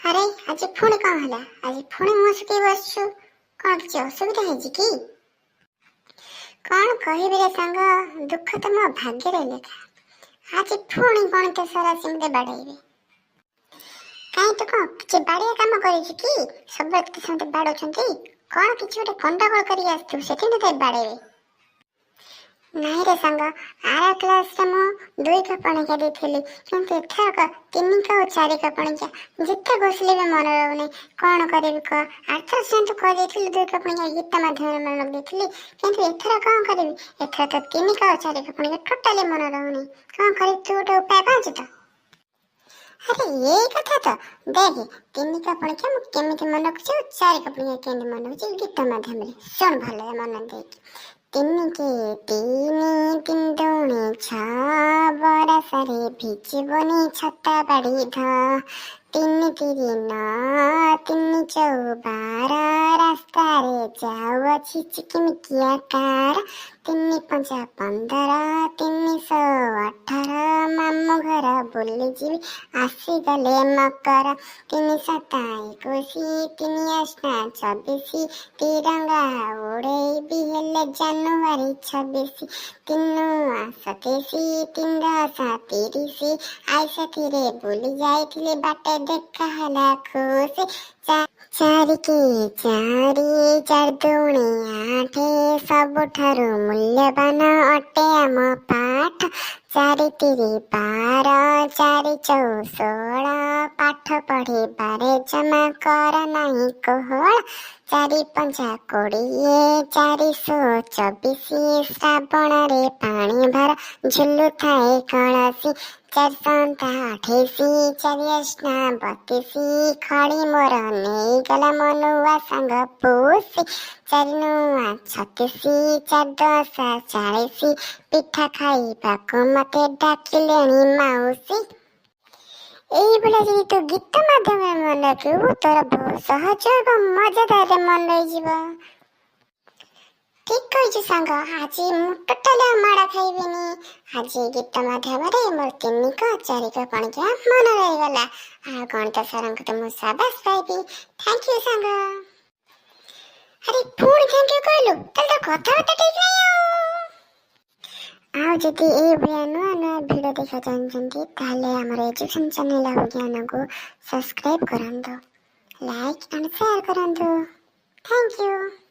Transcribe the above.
अरे आज पुणी कौन है? आज पुणी मुझ के बस कौन किसी असुविधा है कि कौन कहबे रे संग दुख तो मो भाग्य रे लेखा आज पुणी कौन के सारा सिमते बाड़ेबे काई तो कौन किसी बाड़िया काम करी कि सब समते बाड़ोछंती कौन किसी गोटे कंडगोल करी आस्तु सेठी न बाड़ेबे नहीं रे संग आरा क्लास रे मो 2 का पणिका देथिली किंतु एथरक 3 का और 4 का पणिका जिते घोसले भी मन रहउनी कौन करिबि क आर्थर से तो कह देथिली 2 का पणिका गीत माध्यम में मन देथिली किंतु एथर कौन करिबि एथर तो 3 का और 4 का पणिका टोटली मन रहउनी कौन करि तू तो उपाय पाछ तो अरे ये कथा तो देख 3 का पणिका मु केमिति मन रखछु 4 का पणिका केमिति मन रखछु गीत माध्यम रे सुन भले मन देख तीन के तीन दूनी छ बरसरे भिजिबनी छता बाड़ी ध तीन तिरी न तीन चौ 12 रास्ता रे जाउअछि चिकिमिकिया कार 3 5 15 318 मामु घर बुली जीवी आसी गले मकर 3 7 21 3 8 26 तिरंगा उड़ेबी हेले जनवरी 26 3 27 3 30 आइसा थिरे बुली जाइथिले बाटे देखा हला खुशी चारि के चारि 4 दूनी 8 सबुठारु मूल्यवान अटे आम पाठ 4 तिरी 12 4 चौ 16 पाठ पढ़ी बारे जमा कर नहीं कोहल 4 5 20 424 श्रावण रे पानी भर झुलु थाए कलसी 4 7 28 4 8 32 खड़ी मोर नहीं गला मनुआ संग पूसी 4 9 36 4 10 40 पिठा खाइबाकु मते डाकिलेनी माउसी এইবেলা যদি তো গীত মাধ্যমে মনে রাখিবু তোর বহুত সহজ এবং মজাদার মনে রইଯିବ ঠিক কইছি সাঙ্গ আজি মু ଟୋଟାଲି ମାଡ଼ ଖାଇବିନି ଆଜି ଗୀତ ମାଧ୍ୟମରେ ମୋର 3 କ 4 କ ପଣିକିଆ ମନେ ରହିଗଲା ଆଉ ଗଣିତ ସାରଙ୍କୁ ତ ମୁଁ ସାବାସ ପାଇବି ଥ୍ୟାଙ୍କ ୟୁ ସାଙ୍ଗ ଆରେ ପୁଣି ଥ୍ୟାଙ୍କ ୟୁ କହିଲୁ ତାହେଲେ କଥାବାର୍ତ୍ତା ଠିକ ନାହିଁ ଆଉ ଯଦି এই ଭଳିଆ ନୂଆ ନୂଆ ଭିଡ଼ିଓ ଦେଖିବା ଚାହୁଁଛନ୍ତି ତାହେଲେ ଆମର ଏଜୁକେସନ ଚ୍ୟାନେଲ ଆଉ ଜ୍ଞାନକୁ ସବସ୍କ୍ରାଇବ କରନ୍ତୁ ଲାଇକ୍ ଆଣ୍ଡ ସେୟାର କରନ୍ତୁ ଥ୍ୟାଙ୍କ ୟୁ।